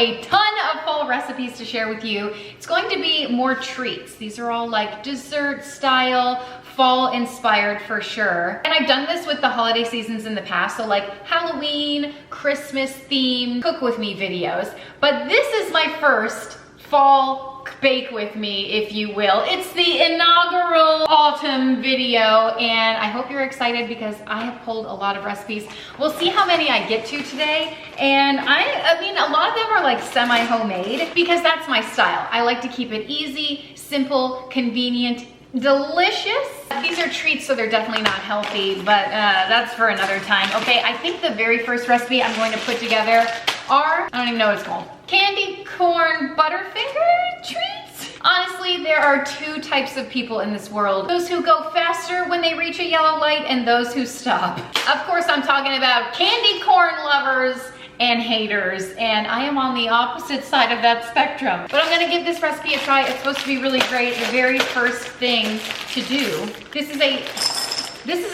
a ton of fall recipes to share with you. It's going to be more treats. These are all like dessert style, fall inspired for sure. And I've done this with the holiday seasons in the past, so like Halloween, Christmas themed cook with me videos. But this is my first fall bake with me, if you will. It's the inaugural autumn video, and I hope you're excited because I have pulled a lot of recipes. We'll see how many I get to today. And I mean, a lot of them are like semi-homemade because that's my style. I like to keep it easy, simple, convenient, delicious. These are treats, so they're definitely not healthy, but that's for another time. Okay, I think the very first recipe I'm going to put together are, I don't even know what it's called, candy corn Butterfinger treats. Honestly, there are two types of people in this world. Those who go faster when they reach a yellow light and those who stop. Of course, I'm talking about candy corn lovers and haters, and I am on the opposite side of that spectrum. But I'm gonna give this recipe a try. It's supposed to be really great. The very first thing to do, this is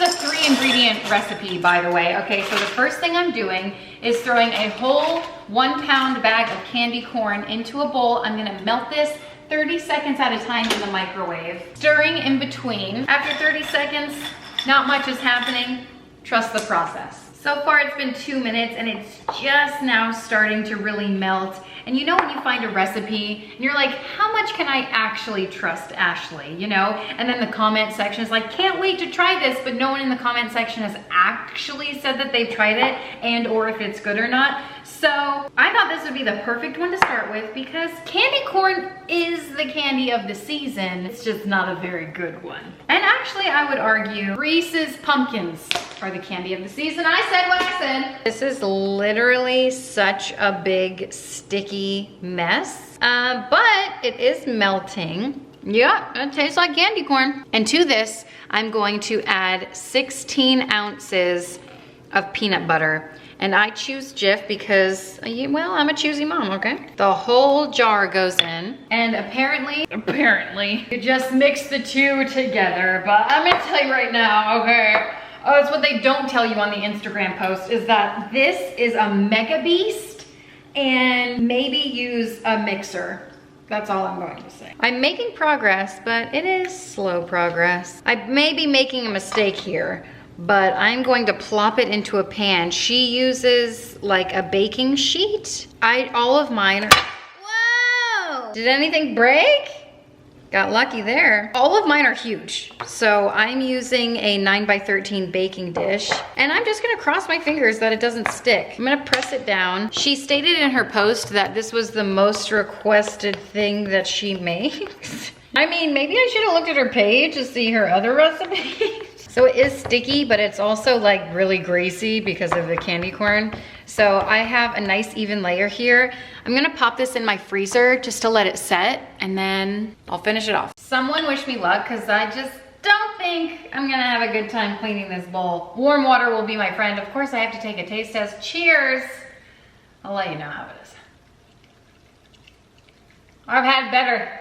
a 3-ingredient recipe, by the way. Okay, so the first thing I'm doing is throwing a whole 1-pound bag of candy corn into a bowl. I'm gonna melt this 30 seconds at a time in the microwave, stirring in between. After 30 seconds, not much is happening. Trust the process. So far it's been 2 minutes and it's just now starting to really melt. And you know when you find a recipe and you're like, how much can I actually trust Ashley, you know? And then the comment section is like, can't wait to try this, but no one in the comment section has actually said that they've tried it and or if it's good or not. So I thought this would be the perfect one to start with because candy corn is the candy of the season. It's just not a very good one. And actually I would argue Reese's pumpkins are the candy of the season. I said what I said. This is literally such a big sticky mess, but it is melting. Yeah, it tastes like candy corn. And to this, I'm going to add 16 ounces of peanut butter. And I choose Jif because, well, I'm a choosy mom, okay? The whole jar goes in, and apparently, you just mix the two together, but I'm gonna tell you right now, okay? Oh, it's what they don't tell you on the Instagram post, is that this is a mega beast, and maybe use a mixer. That's all I'm going to say. I'm making progress, but it is slow progress. I may be making a mistake here, but I'm going to plop it into a pan. She uses like a baking sheet. All of mine are, whoa! Did anything break? Got lucky there. All of mine are huge. So I'm using a 9x13 baking dish, and I'm just gonna cross my fingers that it doesn't stick. I'm gonna press it down. She stated in her post that this was the most requested thing that she makes. I mean, maybe I should have looked at her page to see her other recipes. So it is sticky, but it's also like really greasy because of the candy corn. So I have a nice even layer here. I'm gonna pop this in my freezer just to let it set, and then I'll finish it off. Someone wish me luck, because I just don't think I'm gonna have a good time cleaning this bowl. Warm water will be my friend. Of course, I have to take a taste test. Cheers. I'll let you know how it is. I've had better.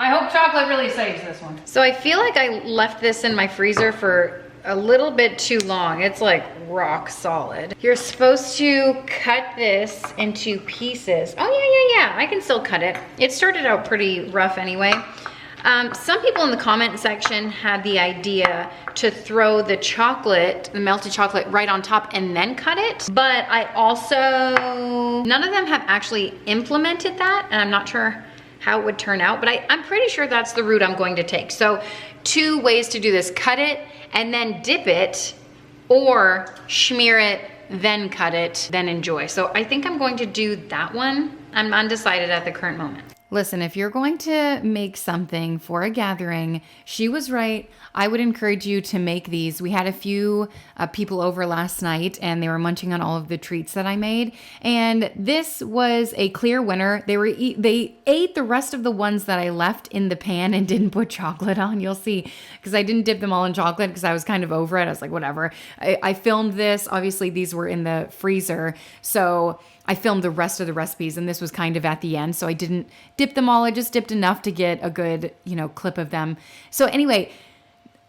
I hope chocolate really saves this one. So I feel like I left this in my freezer for a little bit too long. It's like rock solid. You're supposed to cut this into pieces. Oh yeah, I can still cut it. It started out pretty rough anyway. Some people in the comment section had the idea to throw the chocolate, the melted chocolate, right on top and then cut it. But I also, none of them have actually implemented that, and I'm not sure how it would turn out, but I'm pretty sure that's the route I'm going to take. So 2 ways to do this: cut it and then dip it, or smear it, then cut it, then enjoy. So I think I'm going to do that one. I'm undecided at the current moment. Listen, if you're going to make something for a gathering, she was right. I would encourage you to make these. We had a few people over last night and they were munching on all of the treats that I made. And this was a clear winner. They ate the rest of the ones that I left in the pan and didn't put chocolate on. You'll see, because I didn't dip them all in chocolate because I was kind of over it. I was like, whatever. I filmed this. Obviously, these were in the freezer. So I filmed the rest of the recipes, and this was kind of at the end. So I didn't dip them all. I just dipped enough to get a good, clip of them. So anyway,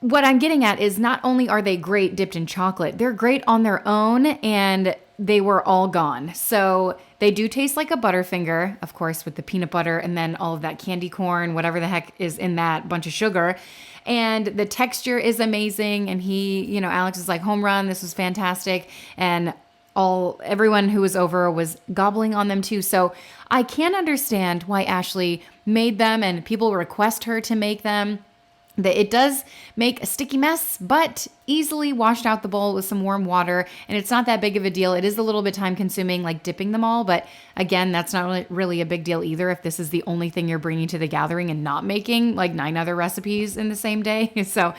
what I'm getting at is not only are they great dipped in chocolate, they're great on their own, and they were all gone. So they do taste like a Butterfinger, of course, with the peanut butter and then all of that candy corn, whatever the heck is in that bunch of sugar. And the texture is amazing. And Alex is like, home run, this was fantastic. And everyone who was over was gobbling on them too. So I can't understand why Ashley made them and people request her to make them. It does make a sticky mess, but easily washed out the bowl with some warm water, and it's not that big of a deal. It is a little bit time consuming, like dipping them all, but again, that's not really a big deal either if this is the only thing you're bringing to the gathering and not making like 9 other recipes in the same day. So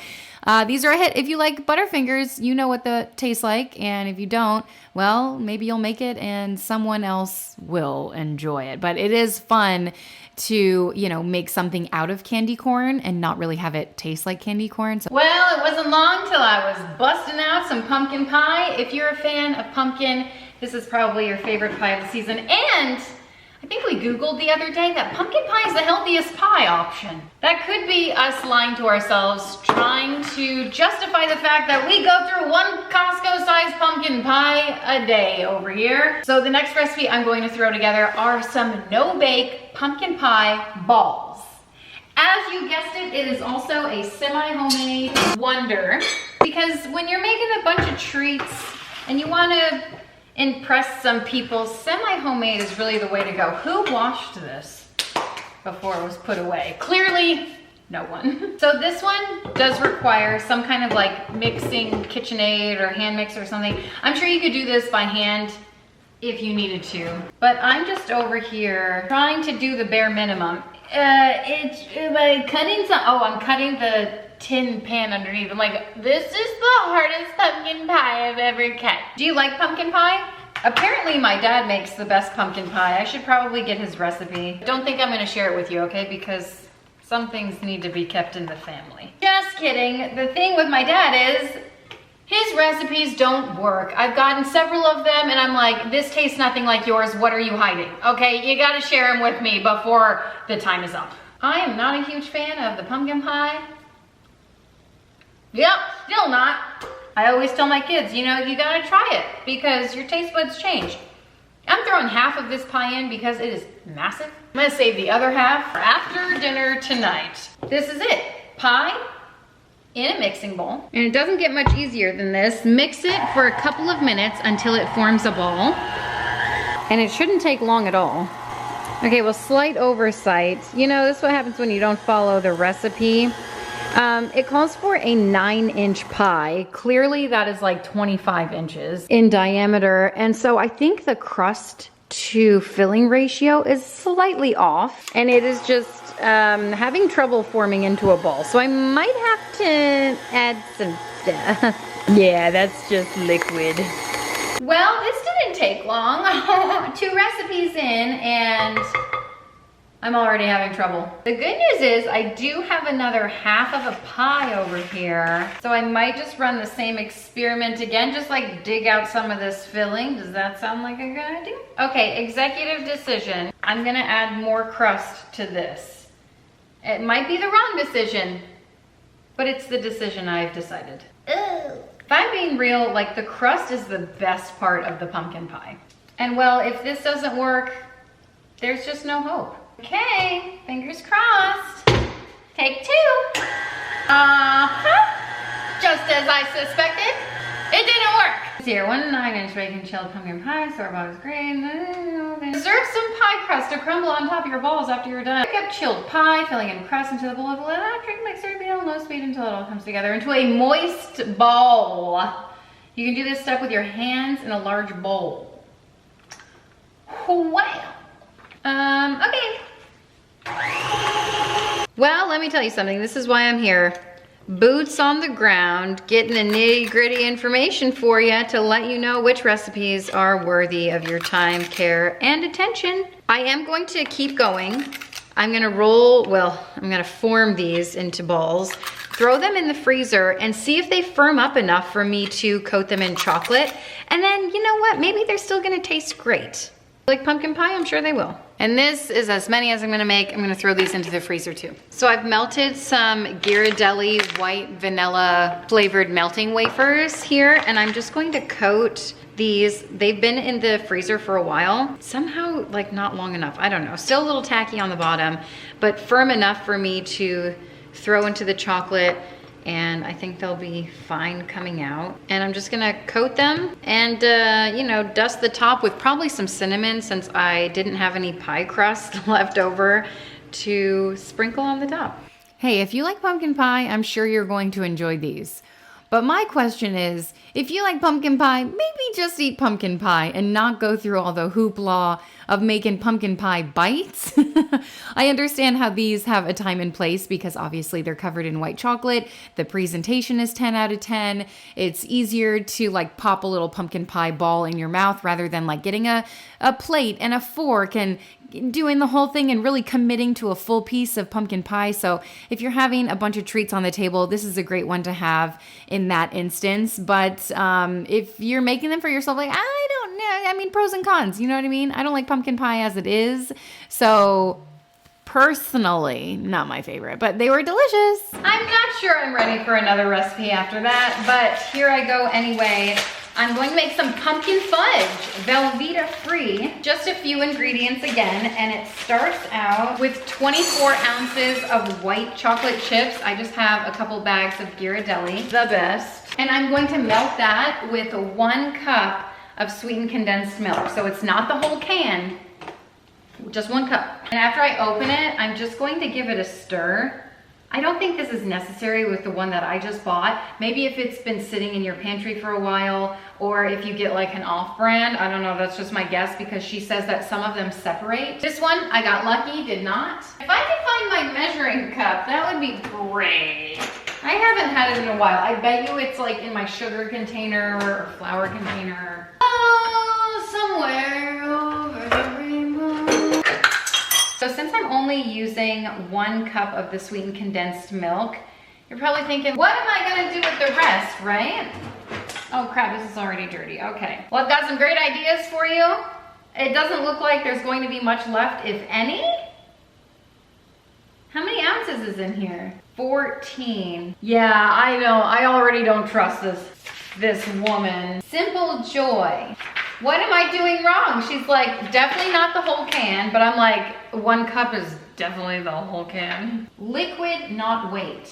these are a hit. If you like Butterfingers, you know what they taste like, and if you don't, well, maybe you'll make it and someone else will enjoy it. But it is fun to, make something out of candy corn and not really have it taste like candy corn. So, well, it wasn't long till I was busting out some pumpkin pie. If you're a fan of pumpkin, this is probably your favorite pie of the season. And I think we Googled the other day that pumpkin pie is the healthiest pie option. That could be us lying to ourselves, trying to justify the fact that we go through one Costco-sized pumpkin pie a day over here. So the next recipe I'm going to throw together are some no-bake pumpkin pie balls. As you guessed it, it is also a semi-homemade wonder, because when you're making a bunch of treats and you want to impress some people, semi-homemade is really the way to go. Who washed this before it was put away? Clearly, no one. So this one does require some kind of like mixing KitchenAid or hand mix or something. I'm sure you could do this by hand if you needed to, but I'm just over here trying to do the bare minimum. I'm cutting the tin pan underneath. I'm like, this is the hardest pumpkin pie I've ever cut. Do you like pumpkin pie? Apparently my dad makes the best pumpkin pie. I should probably get his recipe. Don't think I'm gonna share it with you, okay? Because some things need to be kept in the family. Just kidding. The thing with my dad is his recipes don't work. I've gotten several of them and I'm like, this tastes nothing like yours. What are you hiding? Okay, you gotta share them with me before the time is up. I am not a huge fan of the pumpkin pie. Yep, still not. I always tell my kids, you gotta try it because your taste buds change. I'm throwing half of this pie in because it is massive. I'm gonna save the other half for after dinner tonight. This is it, pie in a mixing bowl. And it doesn't get much easier than this. Mix it for a couple of minutes until it forms a ball. And it shouldn't take long at all. Okay, well, slight oversight. This is what happens when you don't follow the recipe. It calls for a 9-inch pie. Clearly that is like 25 inches in diameter. And so I think the crust to filling ratio is slightly off. And it is just having trouble forming into a ball. So I might have to add some stuff. Yeah, that's just liquid. Well, this didn't take long. 2 recipes in and I'm already having trouble. The good news is I do have another half of a pie over here. So I might just run the same experiment again, just like dig out some of this filling. Does that sound like a good idea? Okay, executive decision. I'm gonna add more crust to this. It might be the wrong decision, but it's the decision I've decided. Ugh. If I'm being real, like the crust is the best part of the pumpkin pie. And well, if this doesn't work, there's just no hope. Okay, fingers crossed. Take 2. Just as I suspected, it didn't work. Here, 1 9-inch bacon chilled pumpkin pie, store-bought is great. Serve some pie crust to crumble on top of your balls after you're done. Pick up chilled pie, filling in crust into the bowl of a electric mixer, beat on low speed until it all comes together into a moist ball. You can do this step with your hands in a large bowl. Wow. Okay. Well, let me tell you something. This is why I'm here. Boots on the ground, getting the nitty-gritty information for you to let you know which recipes are worthy of your time, care, and attention. I am going to keep going. I'm gonna form these into balls, throw them in the freezer, and see if they firm up enough for me to coat them in chocolate. And then, you know what? Maybe they're still gonna taste great. Like pumpkin pie, I'm sure they will. And this is as many as I'm gonna make. I'm gonna throw these into the freezer too. So I've melted some Ghirardelli white vanilla flavored melting wafers here, and I'm just going to coat these. They've been in the freezer for a while. Somehow, like, not long enough. I don't know. Still a little tacky on the bottom, but firm enough for me to throw into the chocolate, and I think they'll be fine coming out. And I'm just gonna coat them and, you know, dust the top with probably some cinnamon, since I didn't have any pie crust left over to sprinkle on the top. Hey, if you like pumpkin pie, I'm sure you're going to enjoy these. But my question is, if you like pumpkin pie, maybe just eat pumpkin pie and not go through all the hoopla of making pumpkin pie bites. I understand how these have a time and place because obviously they're covered in white chocolate. The presentation is 10 out of 10. It's easier to like pop a little pumpkin pie ball in your mouth rather than like getting a plate and a fork and doing the whole thing and really committing to a full piece of pumpkin pie. So if you're having a bunch of treats on the table, this is a great one to have in that instance. But if you're making them for yourself, like, I don't know, I mean, pros and cons, you know what I mean? I don't like pumpkin pie as it is. So personally, not my favorite, but they were delicious. I'm not sure I'm ready for another recipe after that, but here I go anyway. I'm going to make some pumpkin fudge, Velveeta free. Just a few ingredients again, and it starts out with 24 ounces of white chocolate chips. I just have a couple bags of Ghirardelli, the best. And I'm going to melt that with 1 cup of sweetened condensed milk. So it's not the whole can, just 1 cup. And after I open it, I'm just going to give it a stir. I don't think this is necessary with the one that I just bought. Maybe if it's been sitting in your pantry for a while, or if you get like an off-brand, I don't know, that's just my guess because she says that some of them separate. This one, I got lucky, did not. If I could find my measuring cup, that would be great. I haven't had it in a while. I bet you it's like in my sugar container or flour container. Oh, somewhere over the rainbow. So since I'm only using 1 cup of the sweetened condensed milk, you're probably thinking, what am I gonna do with the rest, right? Oh crap, this is already dirty, okay. Well, I've got some great ideas for you. It doesn't look like there's going to be much left, if any. How many ounces is in here? 14. Yeah, I know, I already don't trust this woman. Simple Joy. What am I doing wrong? She's like, definitely not the whole can, but I'm like, 1 cup is definitely the whole can. Liquid, not weight.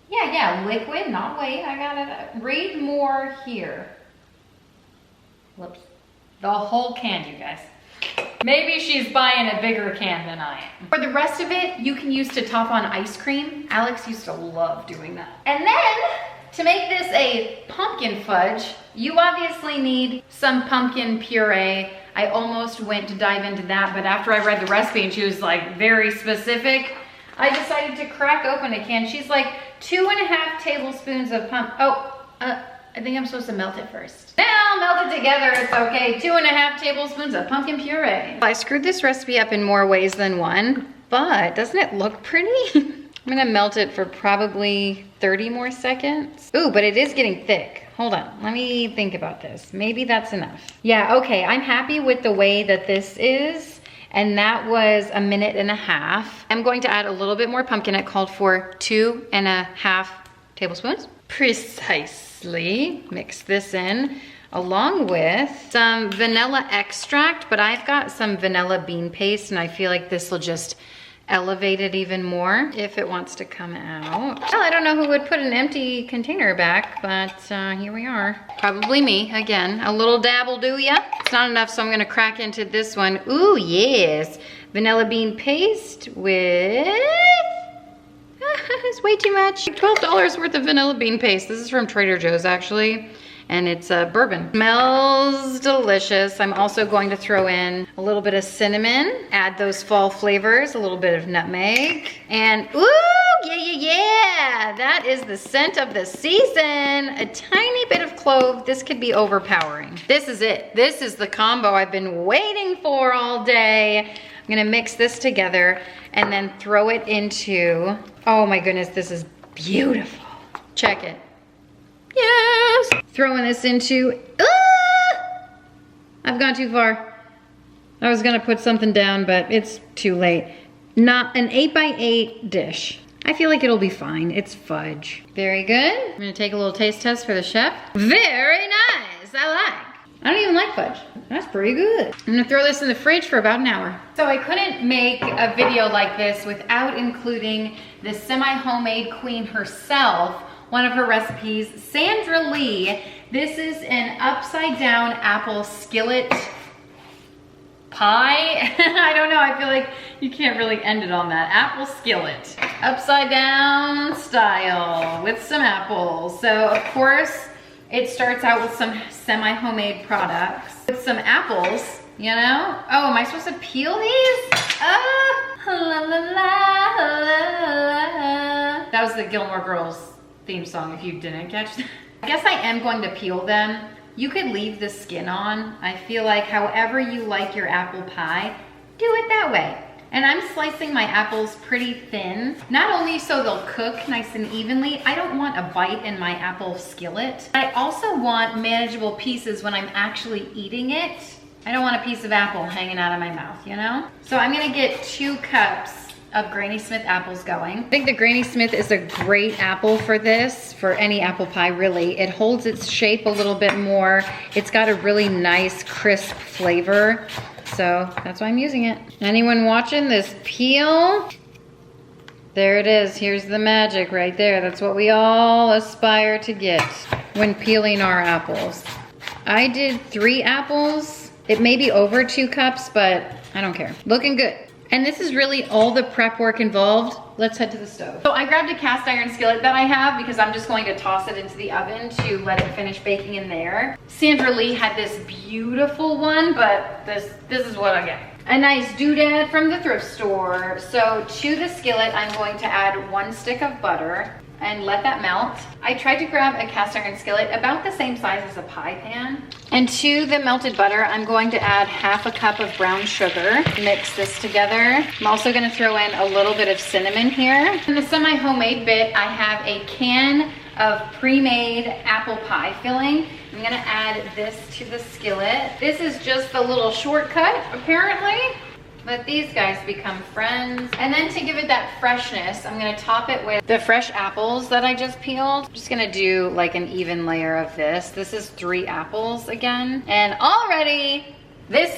Yeah, liquid, not weight. I got it. Read more here. Whoops. The whole can, you guys. Maybe she's buying a bigger can than I am. For the rest of it, you can use to top on ice cream. Alex used to love doing that. And then, to make this a pumpkin fudge, you obviously need some pumpkin puree. I almost went to dive into that, but after I read the recipe and she was like very specific, I decided to crack open a can. She's like 2.5 tablespoons of I think I'm supposed to melt it first. Now melt it together, it's okay. 2.5 tablespoons of pumpkin puree. I screwed this recipe up in more ways than one, but doesn't it look pretty? I'm gonna melt it for probably 30 more seconds. Ooh, but it is getting thick. Hold on, let me think about this. Maybe that's enough. Yeah, okay, I'm happy with the way that this is. And that was 1.5 minutes. I'm going to add a little bit more pumpkin. It called for 2.5 tablespoons. Precisely. Mix this in along with some vanilla extract, but I've got some vanilla bean paste and I feel like this will just elevate it even more if it wants to come out. Well, I don't know who would put an empty container back, but here we are. Probably me, again. A little dab will do ya. It's not enough, so I'm gonna crack into this one. Ooh, yes. Vanilla bean paste with... it's way too much. $12 worth of vanilla bean paste. This is from Trader Joe's, actually. And it's bourbon. Smells delicious. I'm also going to throw in a little bit of cinnamon, add those fall flavors, a little bit of nutmeg, and ooh, yeah. That is the scent of the season. A tiny bit of clove. This could be overpowering. This is it. This is the combo I've been waiting for all day. I'm gonna mix this together and then throw it into, oh my goodness, this is beautiful. Check it. Yes! Throwing this into, I've gone too far. I was gonna put something down, but it's too late. Not an 8x8 dish. I feel like it'll be fine. It's fudge. Very good. I'm gonna take a little taste test for the chef. Very nice, I like. I don't even like fudge. That's pretty good. I'm gonna throw this in the fridge for about an hour. So I couldn't make a video like this without including the semi-homemade queen herself, one of her recipes, Sandra Lee. This is an upside down apple skillet pie. I don't know, I feel like you can't really end it on that. Apple skillet, upside down style with some apples. So of course, it starts out with some semi-homemade products. With some apples, you know? Oh, am I supposed to peel these? La, la, la, la. That was the Gilmore Girls theme song if you didn't catch that. I guess I am going to peel them. You could leave the skin on. I feel like however you like your apple pie, do it that way. And I'm slicing my apples pretty thin, not only so they'll cook nice and evenly, I don't want a bite in my apple skillet. I also want manageable pieces when I'm actually eating it. I don't want a piece of apple hanging out of my mouth, you know? So I'm gonna get 2 cups of Granny Smith apples going. I think the Granny Smith is a great apple for this, for any apple pie really. It holds its shape a little bit more. It's got a really nice crisp flavor. So that's why I'm using it. Anyone watching this peel? There it is, here's the magic right there. That's what we all aspire to get when peeling our apples. I did 3 apples. It may be over 2 cups, but I don't care. Looking good. And this is really all the prep work involved. Let's head to the stove. So I grabbed a cast iron skillet that I have because I'm just going to toss it into the oven to let it finish baking in there. Sandra Lee had this beautiful one, but this is what I get. A nice doodad from the thrift store. So to the skillet, I'm going to add 1 stick of butter and let that melt. I tried to grab a cast iron skillet about the same size as a pie pan. And to the melted butter, I'm going to add 1/2 cup of brown sugar. Mix this together. I'm also gonna throw in a little bit of cinnamon here. In the semi-homemade bit, I have a can of pre-made apple pie filling. I'm gonna add this to the skillet. This is just a little shortcut, apparently. Let these guys become friends. And then to give it that freshness, I'm gonna top it with the fresh apples that I just peeled. I'm just gonna do like an even layer of this. This is 3 apples again. And already, this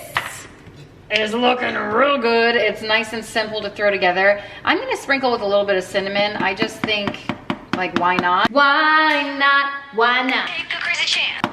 is looking real good. It's nice and simple to throw together. I'm gonna sprinkle with a little bit of cinnamon. I just think, like, why not? Why not? Why not? Take a crazy chance.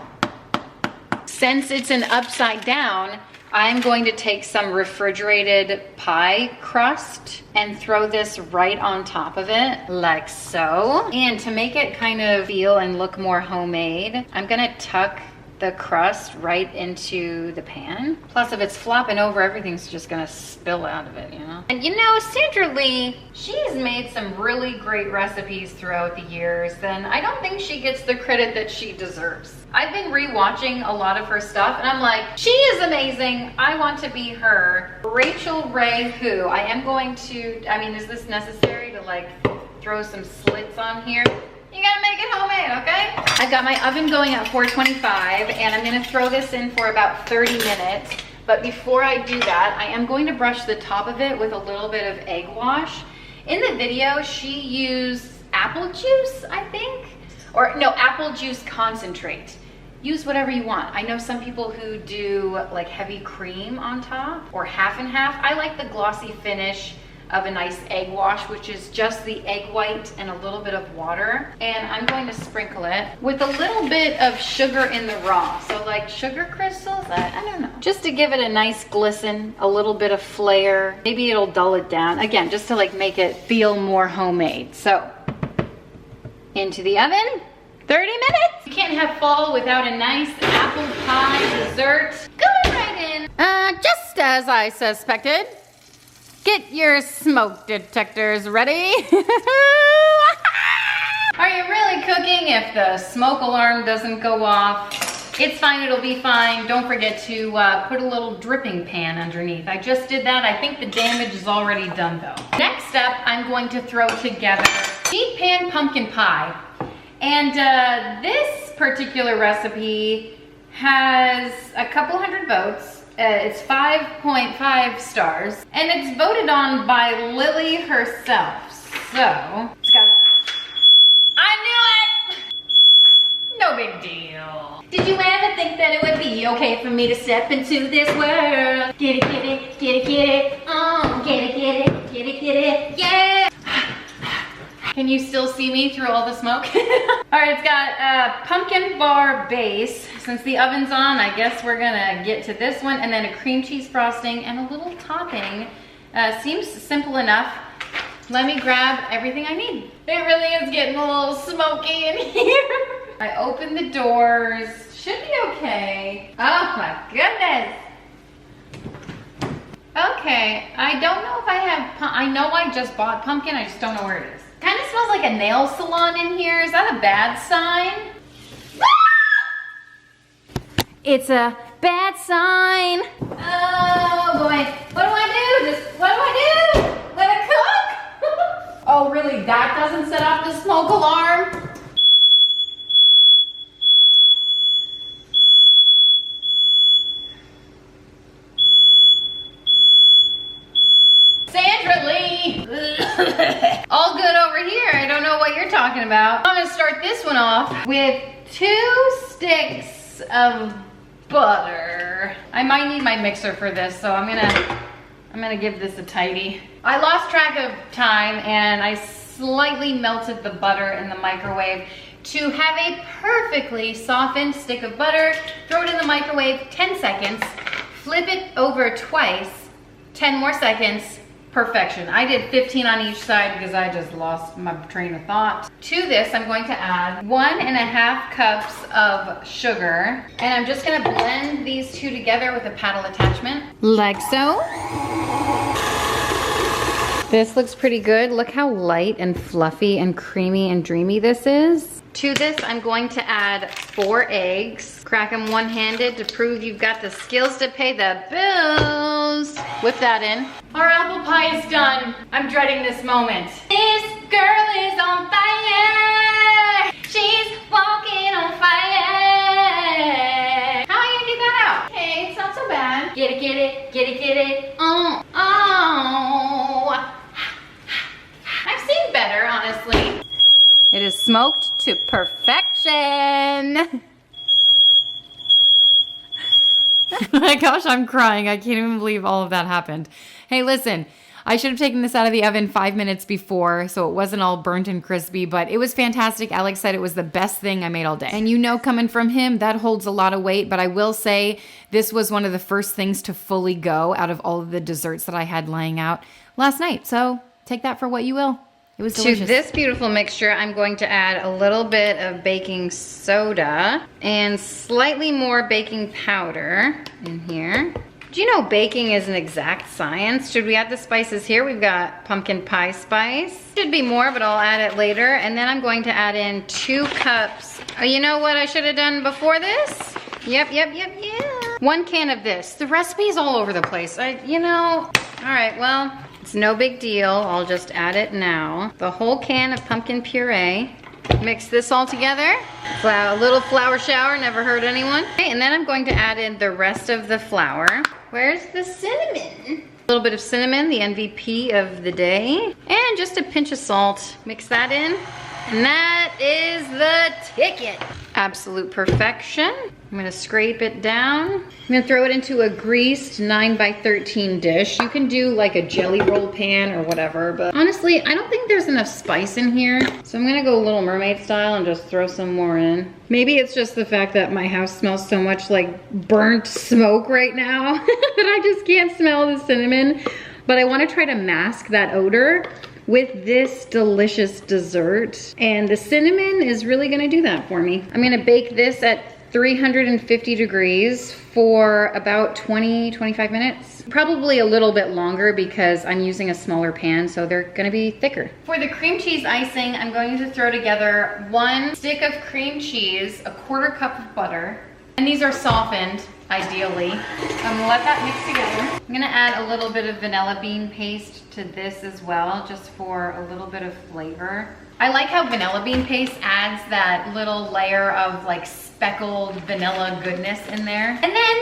Since it's an upside down, I'm going to take some refrigerated pie crust and throw this right on top of it, like so. And to make it kind of feel and look more homemade, I'm gonna tuck the crust right into the pan. Plus, if it's flopping over, everything's just gonna spill out of it, you know? And you know, Sandra Lee, she's made some really great recipes throughout the years, and I don't think she gets the credit that she deserves. I've been rewatching a lot of her stuff, and I'm like, she is amazing. I want to be her. Rachel Ray who? I am going to, I mean, is this necessary to like throw some slits on here? You gotta make it homemade, okay? I've got my oven going at 425, and I'm gonna throw this in for about 30 minutes. But before I do that, I am going to brush the top of it with a little bit of egg wash. In the video, she used apple juice, I think? Or no, apple juice concentrate. Use whatever you want. I know some people who do like heavy cream on top or half and half. I like the glossy finish of a nice egg wash, which is just the egg white and a little bit of water. And I'm going to sprinkle it with a little bit of sugar in the raw. So like sugar crystals, I don't know. Just to give it a nice glisten, a little bit of flair. Maybe it'll dull it down. Again, just to like make it feel more homemade. So into the oven, 30 minutes. You can't have fall without a nice apple pie dessert. Going right in. Just as I suspected. Get your smoke detectors ready. Are you really cooking if the smoke alarm doesn't go off? It's fine, it'll be fine. Don't forget to put a little dripping pan underneath. I just did that. I think the damage is already done though. Next up, I'm going to throw together sheet pan pumpkin pie. And this particular recipe has a couple hundred votes. It's 5.5 stars, and it's voted on by Lily herself. So, it's got... I knew it! No big deal. Did you ever think that it would be okay for me to step into this world? Get it, get it, get it, get it. Oh, get it, get it, get it, get it. Yeah! Can you still see me through all the smoke? All right, it's got a pumpkin bar base. Since the oven's on, I guess we're gonna get to this one, and then a cream cheese frosting and a little topping. Seems simple enough. Let me grab everything I need. It really is getting a little smoky in here. I opened the doors. Should be okay. Oh my goodness. Okay, I don't know if I have, I know I just bought pumpkin, I just don't know where it is. Kind of smells like a nail salon in here. Is that a bad sign? It's a bad sign. Oh boy. What do I do? What do I do? Let it cook? Oh really, that doesn't set off the smoke alarm? Sandra Lee. All good over here. I don't know what you're talking about. I'm gonna start this one off with 2 sticks of butter. I might need my mixer for this, so I'm gonna give this a tidy. I lost track of time and I slightly melted the butter in the microwave. To have a perfectly softened stick of butter, throw it in the microwave 10 seconds, flip it over twice, 10 more seconds, perfection. I did 15 on each side because I just lost my train of thought. To this, I'm going to add 1.5 cups of sugar, and I'm just gonna blend these two together with a paddle attachment, like so. This looks pretty good. Look how light and fluffy and creamy and dreamy this is. To this, I'm going to add 4 eggs. Crack them one-handed to prove you've got the skills to pay the bills. Whip that in. Our apple pie is done. I'm dreading this moment. This girl is on fire. She's walking on fire. How are you gonna get that out? Okay, it's not so bad. Get it, get it, get it, get it. Oh, oh. I've seen better, honestly. It is smoked to perfection. Oh my gosh, I'm crying. I can't even believe all of that happened. Hey, listen, I should have taken this out of the oven 5 minutes before, so it wasn't all burnt and crispy, but it was fantastic. Alex said it was the best thing I made all day. And you know, coming from him, that holds a lot of weight, but I will say this was one of the first things to fully go out of all of the desserts that I had laying out last night. So take that for what you will. It was delicious. To this beautiful mixture, I'm going to add a little bit of baking soda and slightly more baking powder in here. Do you know baking is an exact science? Should we add the spices here? We've got pumpkin pie spice. Should be more, but I'll add it later. And then I'm going to add in 2 cups. Oh, you know what I should have done before this? Yep. 1 can of this. The recipe's all over the place. You know, all right, well, it's no big deal. I'll just add it now. The whole can of pumpkin puree. Mix this all together. A little flour shower, never hurt anyone. Okay, and then I'm going to add in the rest of the flour. Where's the cinnamon? A little bit of cinnamon, the MVP of the day. And just a pinch of salt. Mix that in. And that is the ticket. Absolute perfection. I'm gonna scrape it down. I'm gonna throw it into a greased 9x13 dish. You can do like a jelly roll pan or whatever, but honestly, I don't think there's enough spice in here. So I'm gonna go Little Mermaid style and just throw some more in. Maybe it's just the fact that my house smells so much like burnt smoke right now that I just can't smell the cinnamon. But I wanna try to mask that odor with this delicious dessert. And the cinnamon is really gonna do that for me. I'm gonna bake this at 350 degrees for about 20-25 minutes. Probably a little bit longer because I'm using a smaller pan, so they're gonna be thicker. For the cream cheese icing, I'm going to throw together 1 stick of cream cheese, a 1/4 cup of butter, and these are softened, ideally. I'm gonna let that mix together. I'm gonna add a little bit of vanilla bean paste to this as well, just for a little bit of flavor. I like how vanilla bean paste adds that little layer of like speckled vanilla goodness in there. And then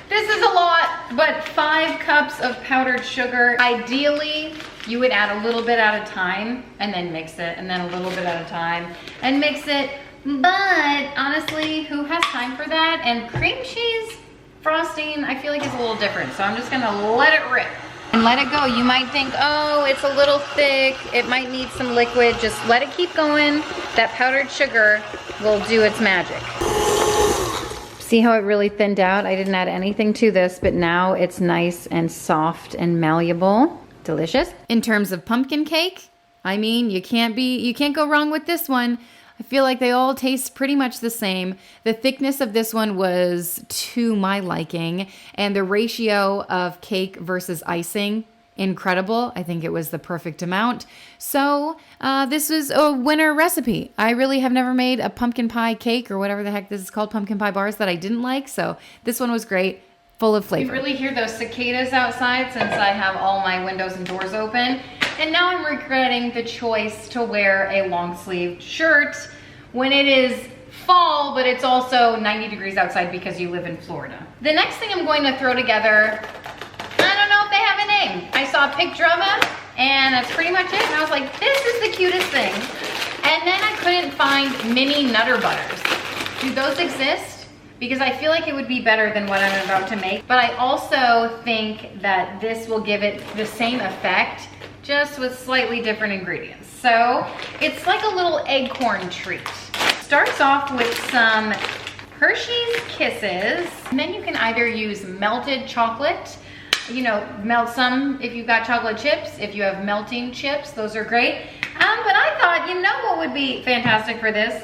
This is a lot, but 5 cups of powdered sugar. Ideally, you would add a little bit at a time and then mix it, and then a little bit at a time and mix it. But honestly, who has time for that? And cream cheese frosting, I feel like is a little different. So I'm just gonna let it rip and let it go. You might think, oh, it's a little thick. It might need some liquid. Just let it keep going. That powdered sugar will do its magic. See how it really thinned out? I didn't add anything to this, but now it's nice and soft and malleable. Delicious. In terms of pumpkin cake, I mean, you can't go wrong with this one. I feel like they all taste pretty much the same. The thickness of this one was to my liking, and the ratio of cake versus icing, incredible. I think it was the perfect amount. So this was a winner recipe. I really have never made a pumpkin pie cake or whatever the heck this is called, pumpkin pie bars, that I didn't like. So this one was great, full of flavor. You really hear those cicadas outside since I have all my windows and doors open. And now I'm regretting the choice to wear a long sleeved shirt when it is fall, but it's also 90 degrees outside because you live in Florida. The next thing I'm going to throw together, I don't know if they have a name. I saw pink drama and that's pretty much it. And I was like, this is the cutest thing. And then I couldn't find mini Nutter Butters. Do those exist? Because I feel like it would be better than what I'm about to make. But I also think that this will give it the same effect, just with slightly different ingredients. So it's like a little Acorn Treat. Starts off with some Hershey's Kisses, and then you can either use melted chocolate, you know, melt some if you've got chocolate chips. If you have melting chips, those are great. But I thought, you know what would be fantastic for this?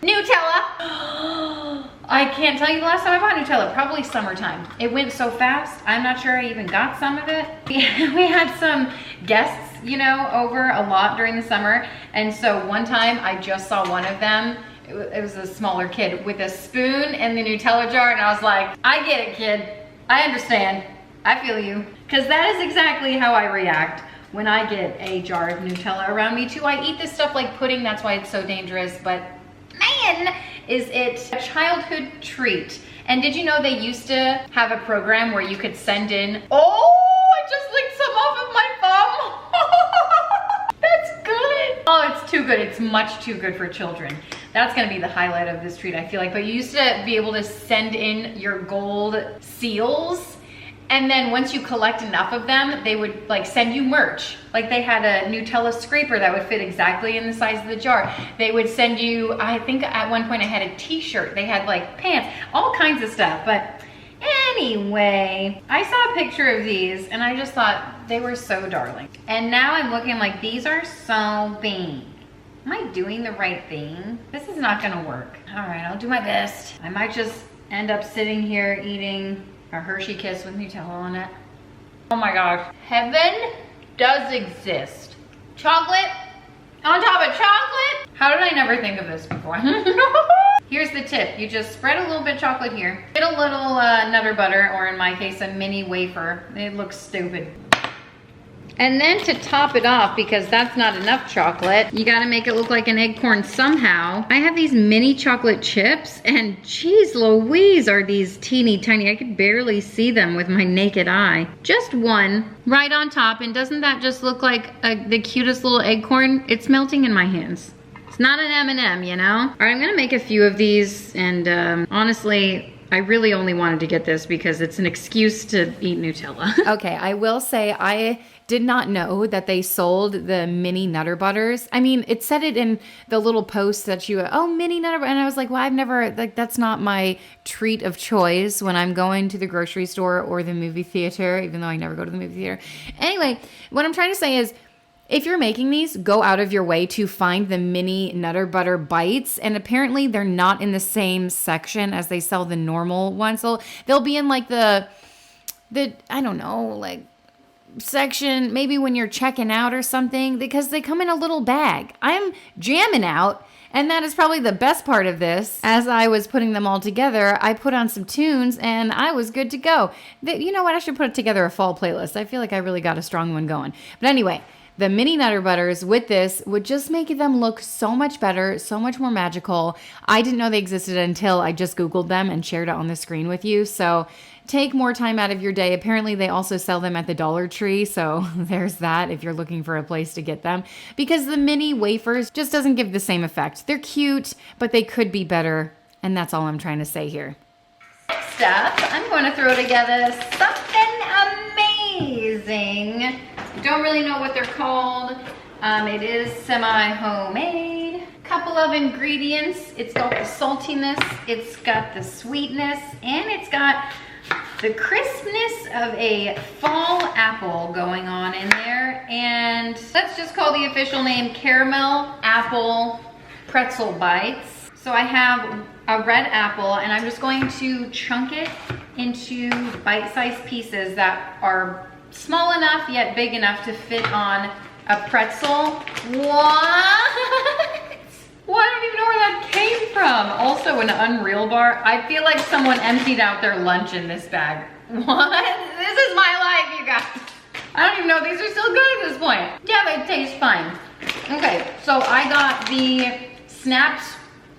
Nutella. I can't tell you the last time I bought Nutella, probably summertime. It went so fast, I'm not sure I even got some of it. We had some guests, you know, over a lot during the summer. And so one time I just saw one of them. It was a smaller kid with a spoon and the Nutella jar. And I was like, I get it, kid. I understand. I feel you. Because that is exactly how I react when I get a jar of Nutella around me too. I eat this stuff like pudding. That's why it's so dangerous. But man, is it a childhood treat. And did you know they used to have a program where you could send in, oh, I just licked some off of my thumb. That's good. Oh, it's too good. It's much too good for children. That's gonna be the highlight of this treat, I feel like. But you used to be able to send in your gold seals, and then once you collect enough of them, they would like send you merch. Like they had a Nutella scraper that would fit exactly in the size of the jar. They would send you, I think at one point I had a t-shirt. They had like pants, all kinds of stuff. But anyway, I saw a picture of these and I just thought they were so darling. And now I'm looking like these are so big. Am I doing the right thing? This is not gonna work. All right, I'll do my best. I might just end up sitting here eating a Hershey Kiss with Nutella on it. Oh my gosh, heaven does exist. Chocolate on top of chocolate? How did I never think of this before? Here's the tip. You just spread a little bit of chocolate here. Get a little Nutter Butter, or in my case, a mini wafer. It looks stupid. And then to top it off, because that's not enough chocolate, you gotta make it look like an acorn somehow. I have these mini chocolate chips, and geez Louise, are these teeny tiny. I could barely see them with my naked eye. Just one right on top, and doesn't that just look like the cutest little acorn? It's melting in my hands. It's not an M&M, you know? All right, I'm gonna make a few of these, and honestly, I really only wanted to get this because it's an excuse to eat Nutella. Okay, I will say I did not know that they sold the mini Nutter Butters. I mean, it said it in the little post that you, oh, mini Nutter Butter. And I was like, well, I've never, like, that's not my treat of choice when I'm going to the grocery store or the movie theater, even though I never go to the movie theater. Anyway, what I'm trying to say is, if you're making these, go out of your way to find the mini Nutter Butter bites. And apparently they're not in the same section as they sell the normal ones. So they'll be in like the I don't know, like section, maybe when you're checking out or something, because they come in a little bag. I'm jamming out. And that is probably the best part of this. As I was putting them all together, I put on some tunes and I was good to go. You know what? I should put together a fall playlist. I feel like I really got a strong one going. But anyway, the mini Nutter Butters with this would just make them look so much better, so much more magical. I didn't know they existed until I just Googled them and shared it on the screen with you. So take more time out of your day. Apparently they also sell them at the Dollar Tree. So there's that if you're looking for a place to get them, because the mini wafers just doesn't give the same effect. They're cute, but they could be better. And that's all I'm trying to say here. Next up, I'm going to throw together something amazing. I don't really know what they're called. It is semi-homemade. Couple of ingredients. It's got the saltiness, it's got the sweetness, and it's got the crispness of a fall apple going on in there. And let's just call the official name Caramel Apple Pretzel Bites. So I have a red apple, and I'm just going to chunk it into bite-sized pieces that are small enough yet big enough to fit on a pretzel. What? Well, I don't even know where that came from. Also an Unreal bar. I feel like someone emptied out their lunch in this bag. What? This is my life, you guys. I don't even know if these are still good at this point. Yeah, they taste fine. Okay, so I got the snapped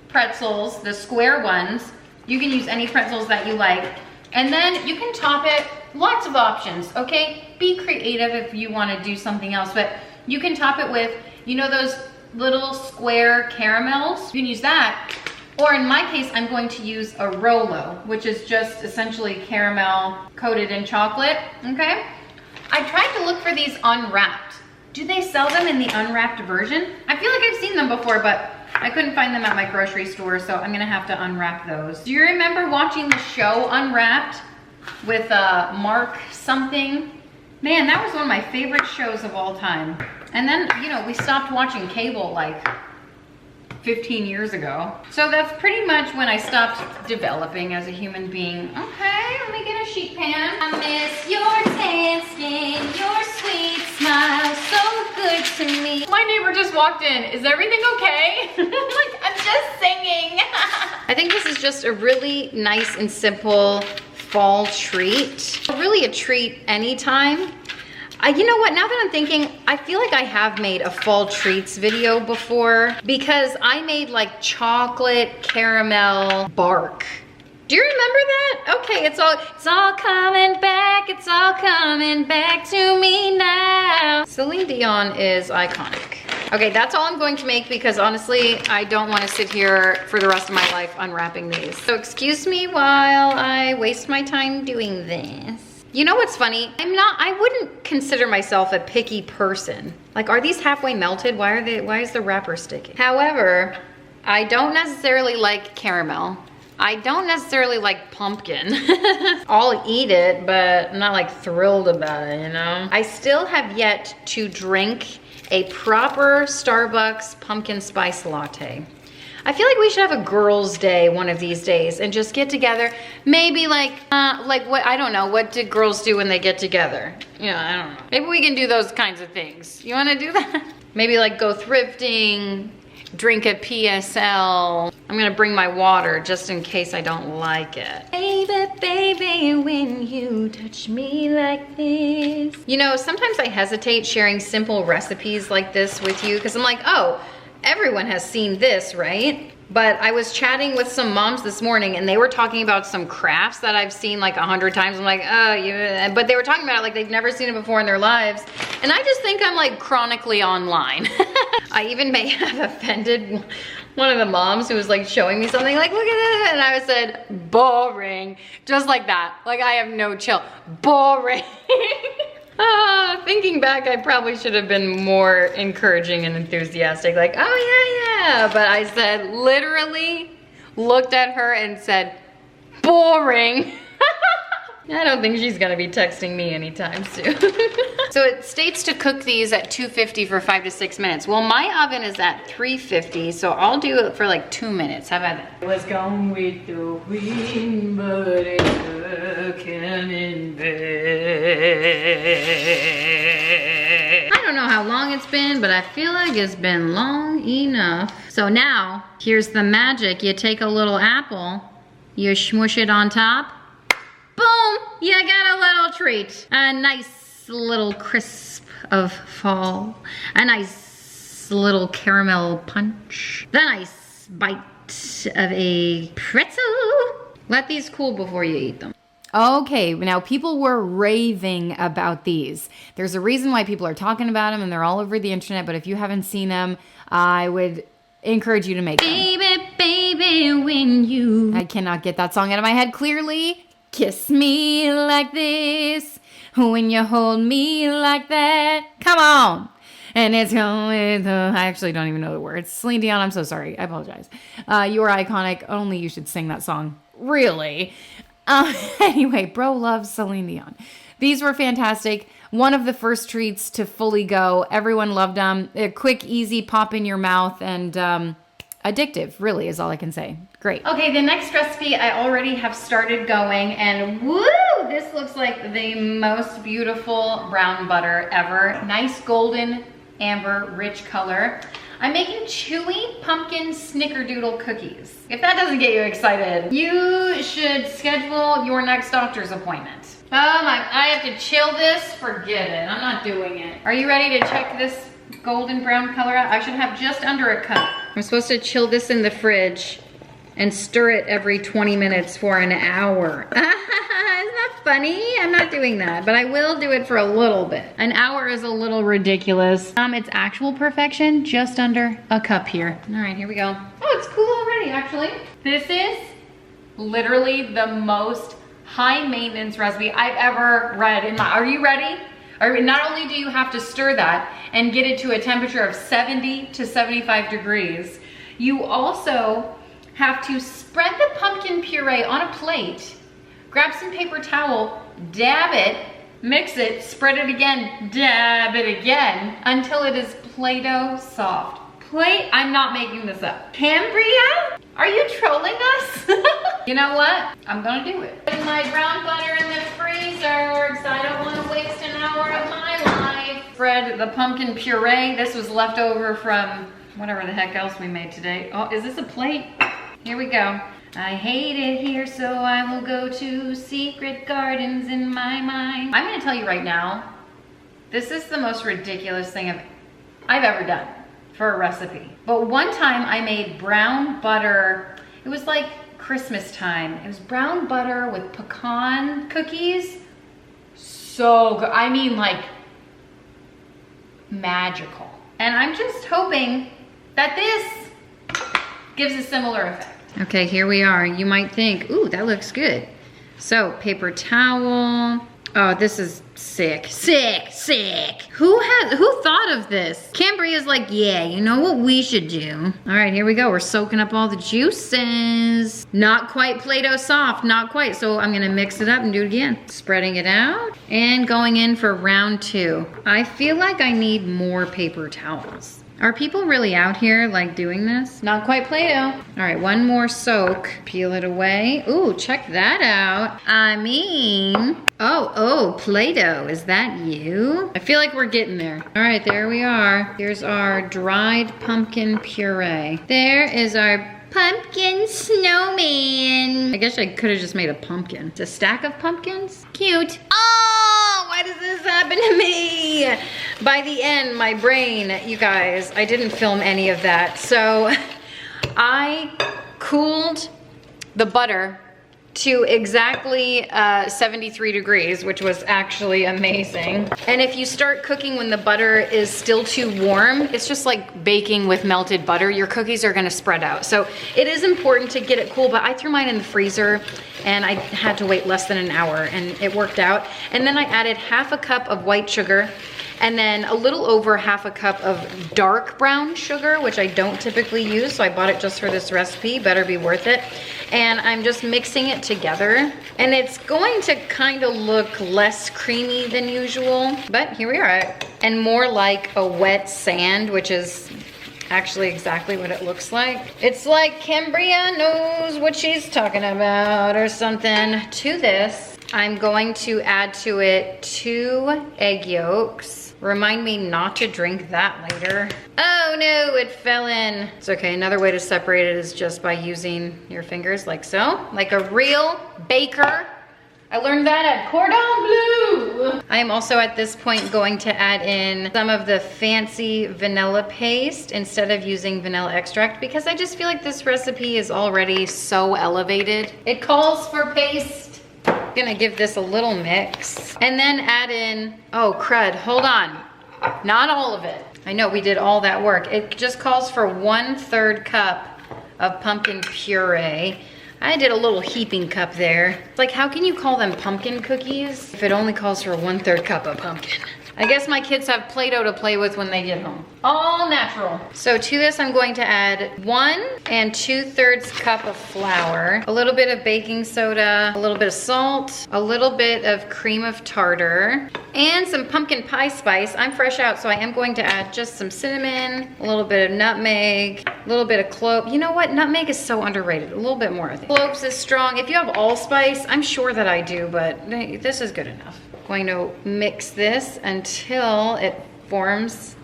pretzels, the square ones. You can use any pretzels that you like. And then you can top it, lots of options, okay? Be creative if you want to do something else, but you can top it with, you know, those little square caramels. You can use that. Or in my case, I'm going to use a Rolo, which is just essentially caramel coated in chocolate, okay? I tried to look for these unwrapped. Do they sell them in the unwrapped version? I feel like I've seen them before, but I couldn't find them at my grocery store, so I'm gonna have to unwrap those. Do you remember watching the show Unwrapped with Mark something? Man, that was one of my favorite shows of all time. And then, you know, we stopped watching cable like 15 years ago. So that's pretty much when I stopped developing as a human being. Okay, let me get a sheet pan. I miss your dancing, your sweet smile, so good to me. My neighbor just walked in. Is everything okay? Like, I'm just singing. I think this is just a really nice and simple fall treat. Really a treat anytime. You know what, now that I'm thinking, I feel like I have made a fall treats video before, because I made like chocolate caramel bark. Do you remember that? Okay, it's all coming back to me now. Celine Dion is iconic. Okay, that's all I'm going to make, because honestly, I don't want to sit here for the rest of my life unwrapping these. So excuse me while I waste my time doing this. You know what's funny? I wouldn't consider myself a picky person. Like, are these halfway melted? Why is the wrapper sticky? However, I don't necessarily like caramel. I don't necessarily like pumpkin. I'll eat it, but I'm not like thrilled about it, you know? I still have yet to drink a proper Starbucks pumpkin spice latte. I feel like we should have a girls' day one of these days and just get together. Maybe like what, I don't know, what do girls do when they get together? You know, I don't know. Maybe we can do those kinds of things. You wanna do that? Maybe like go thrifting, drink a PSL. I'm gonna bring my water just in case I don't like it. Baby, baby, when you touch me like this. You know, sometimes I hesitate sharing simple recipes like this with you, because I'm like, oh, everyone has seen this, right? But I was chatting with some moms this morning, and they were talking about some crafts that I've seen like 100 times. I'm like, oh, yeah. But they were talking about it like they've never seen it before in their lives. And I just think I'm like chronically online. I even may have offended one of the moms who was like showing me something like, look at this. And I said, boring. Just like that. Like, I have no chill. Boring. Thinking back, I probably should have been more encouraging and enthusiastic, like, oh yeah. But I said, literally looked at her and said, boring. I don't think she's gonna be texting me anytime soon. So it states to cook these at 250 for 5 to 6 minutes. Well, my oven is at 350, so I'll do it for like 2 minutes. How about that? What's gone with the wind, but it's in bed. I don't know how long it's been, but I feel like it's been long enough. So now, here's the magic. You take a little apple, you smush it on top, boom, you got a little treat. A nice little crisp of fall. A nice little caramel punch. The nice bite of a pretzel. Let these cool before you eat them. Okay, now people were raving about these. There's a reason why people are talking about them and they're all over the internet, but if you haven't seen them, I would encourage you to make them. Baby, baby, when you... I cannot get that song out of my head clearly. Kiss me like this, when you hold me like that. Come on. And it's going to, I actually don't even know the words. Celine Dion, I'm so sorry. I apologize. You are iconic. Only you should sing that song. Really. Anyway, bro loves Celine Dion. These were fantastic. One of the first treats to fully go. Everyone loved them. A quick, easy pop in your mouth and addictive, really, is all I can say. Great. Okay, the next recipe I already have started going, and woo, this looks like the most beautiful brown butter ever. Nice golden amber rich color. I'm making chewy pumpkin snickerdoodle cookies. If that doesn't get you excited, you should schedule your next doctor's appointment. Oh my, I have to chill this? Forget it, I'm not doing it. Are you ready to check this golden brown color out? I should have just under a cup. I'm supposed to chill this in the fridge and stir it every 20 minutes for an hour. Isn't that funny? I'm not doing that, but I will do it for a little bit. An hour is a little ridiculous. It's actual perfection, just under a cup here. All right, here we go. Oh, it's cool already, actually. This is literally the most high maintenance recipe I've ever read in my, are you ready? Not only do you have to stir that and get it to a temperature of 70 to 75 degrees, you also have to spread the pumpkin puree on a plate, grab some paper towel, dab it, mix it, spread it again, dab it again, until it is Play-Doh soft. I'm not making this up. Cambria? Are you trolling us? You know what? I'm gonna do it. Put my brown butter in the freezer because I don't want to waste an hour of my life. Spread the pumpkin puree. This was left over from whatever the heck else we made today. Oh, is this a plate? Here we go. I hate it here, so I will go to secret gardens in my mind. I'm gonna tell you right now, this is the most ridiculous thing I've ever done for a recipe. But one time I made brown butter. It was like Christmas time. It was brown butter with pecan cookies. So good. I mean, like magical. And I'm just hoping that this gives a similar effect. Okay, here we are. You might think, ooh, that looks good. So, paper towel. Oh, this is sick. Sick. Who thought of this? Cambria's like, yeah, you know what we should do? All right, here we go. We're soaking up all the juices. Not quite Play-Doh soft, not quite. So I'm gonna mix it up and do it again. Spreading it out and going in for round 2. I feel like I need more paper towels. Are people really out here like doing this? Not quite Play-Doh. All right, one more soak. Peel it away. Ooh, check that out. I mean, oh, Play-Doh, is that you? I feel like we're getting there. All right, there we are. Here's our dried pumpkin puree. There is our pumpkin snowman. I guess I could have just made a pumpkin. It's a stack of pumpkins. Cute. Oh, why does this happen to me? By the end, my brain, you guys, I didn't film any of that. So I cooled the butter to exactly 73 degrees, which was actually amazing. And if you start cooking when the butter is still too warm, it's just like baking with melted butter. Your cookies are gonna spread out. So it is important to get it cool, but I threw mine in the freezer and I had to wait less than an hour and it worked out. And then I added half a cup of white sugar and then a little over half a cup of dark brown sugar, which I don't typically use, so I bought it just for this recipe, better be worth it. And I'm just mixing it together. And it's going to kind of look less creamy than usual, but here we are. And more like a wet sand, which is actually exactly what it looks like. It's like Cambria knows what she's talking about or something. To this, I'm going to add to it 2 egg yolks. Remind me not to drink that later. Oh no, it fell in. It's okay, another way to separate it is just by using your fingers like so, like a real baker. I learned that at Cordon Bleu. Ooh. I am also at this point going to add in some of the fancy vanilla paste instead of using vanilla extract because I just feel like this recipe is already so elevated. It calls for paste. I'm gonna give this a little mix and then add in, oh crud, hold on. Not all of it. I know we did all that work. It just calls for 1/3 cup of pumpkin puree. I did a little heaping cup there. Like, how can you call them pumpkin cookies if it only calls for 1/3 cup of pumpkin? I guess my kids have Play-Doh to play with when they get home. All natural. So to this, I'm going to add 1 2/3 cup of flour, a little bit of baking soda, a little bit of salt, a little bit of cream of tartar, and some pumpkin pie spice. I'm fresh out, so I am going to add just some cinnamon, a little bit of nutmeg, a little bit of cloves. You know what? Nutmeg is so underrated. A little bit more, I think. Cloves is strong. If you have allspice, I'm sure that I do, but this is good enough. Going to mix this until it forms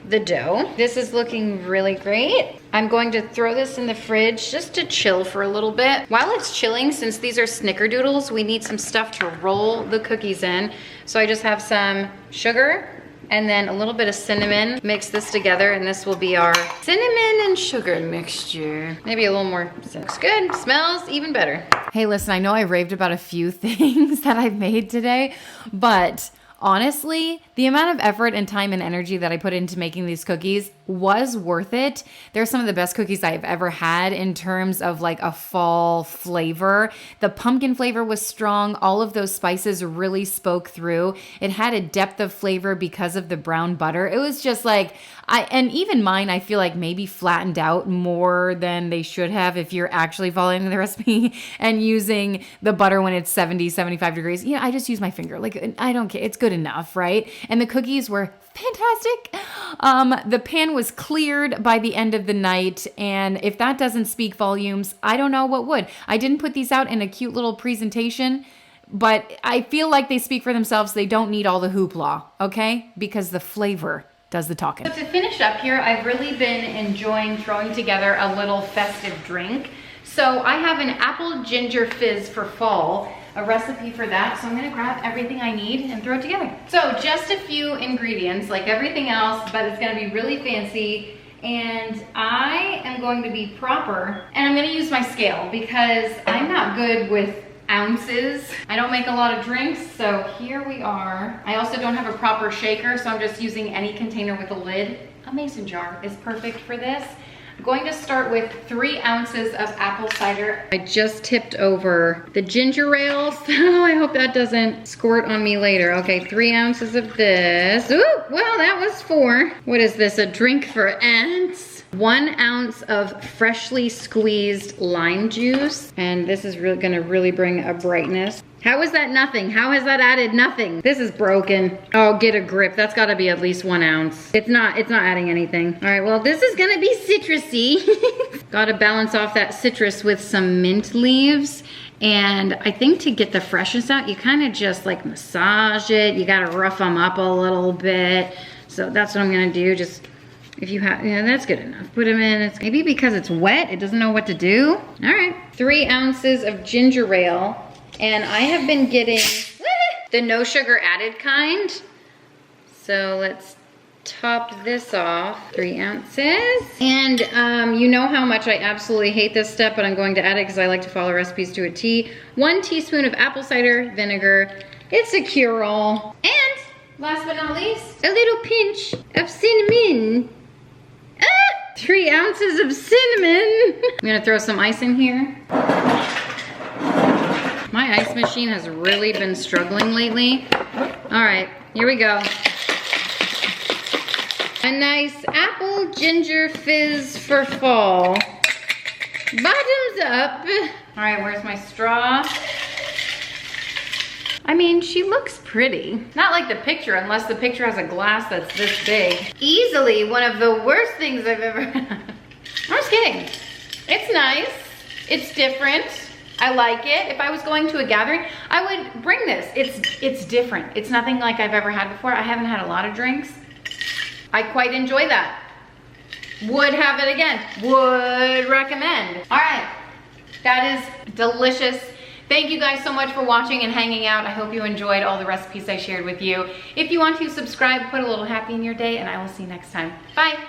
the dough. This is looking really great. I'm going to throw this in the fridge just to chill for a little bit. While it's chilling, since these are snickerdoodles, we need some stuff to roll the cookies in. So I just have some sugar and then a little bit of cinnamon. Mix this together and this will be our cinnamon and sugar mixture. Maybe a little more. Looks good, smells even better. Hey, listen, I know I raved about a few things that I've made today, but honestly, the amount of effort and time and energy that I put into making these cookies was worth it. They're some of the best cookies I've ever had in terms of like a fall flavor. The pumpkin flavor was strong. All of those spices really spoke through. It had a depth of flavor because of the brown butter. It was just like, and even mine, I feel like maybe flattened out more than they should have if you're actually following the recipe and using the butter when it's 70, 75 degrees. Yeah, I just use my finger. Like, I don't care. It's good enough, right? And the cookies were fantastic. The pan was cleared by the end of the night, and if that doesn't speak volumes, I don't know what would. I didn't put these out in a cute little presentation, but I feel like they speak for themselves. They don't need all the hoopla, okay? Because the flavor does the talking. So to finish up here, I've really been enjoying throwing together a little festive drink. So I have an apple ginger fizz for fall, a recipe for that. So I'm gonna grab everything I need and throw it together. So just a few ingredients like everything else, but it's gonna be really fancy. And I am going to be proper, and I'm gonna use my scale because I'm not good with ounces. I don't make a lot of drinks, so here we are. I also don't have a proper shaker, so I'm just using any container with a lid. A mason jar is perfect for this. I'm going to start with 3 ounces of apple cider. I just tipped over the ginger ale, so I hope that doesn't squirt on me later. Okay, 3 ounces of this. Ooh, well, that was 4. What is this, a drink for ants? 1 ounce of freshly squeezed lime juice. And this is really gonna really bring a brightness. How is that nothing? How has that added nothing? This is broken. Oh, get a grip. That's gotta be at least 1 ounce. It's not adding anything. All right, well, this is gonna be citrusy. Gotta balance off that citrus with some mint leaves. And I think to get the freshness out, you kind of just like massage it. You gotta rough them up a little bit. So that's what I'm gonna do. Just, if you have, yeah, that's good enough. Put them in. It's maybe because it's wet, it doesn't know what to do. All right, 3 ounces of ginger ale. And I have been getting the no sugar added kind. So let's top this off. 3 ounces. And you know how much I absolutely hate this step, but I'm going to add it because I like to follow recipes to a T. 1 teaspoon of apple cider vinegar. It's a cure-all. And last but not least, a little pinch of cinnamon. 3 ounces of cinnamon. I'm gonna throw some ice in here. My ice machine has really been struggling lately. All right, here we go. A nice apple ginger fizz for fall. Bottoms up. All right, where's my straw? I mean, she looks pretty. Not like the picture, unless the picture has a glass that's this big. Easily one of the worst things I've ever had. I'm just kidding. It's nice, it's different. I like it. If I was going to a gathering, I would bring this. It's different. It's nothing like I've ever had before. I haven't had a lot of drinks. I quite enjoy that. Would have it again. Would recommend. All right, that is delicious. Thank you guys so much for watching and hanging out. I hope you enjoyed all the recipes I shared with you. If you want to subscribe, put a little happy in your day, and I will see you next time. Bye.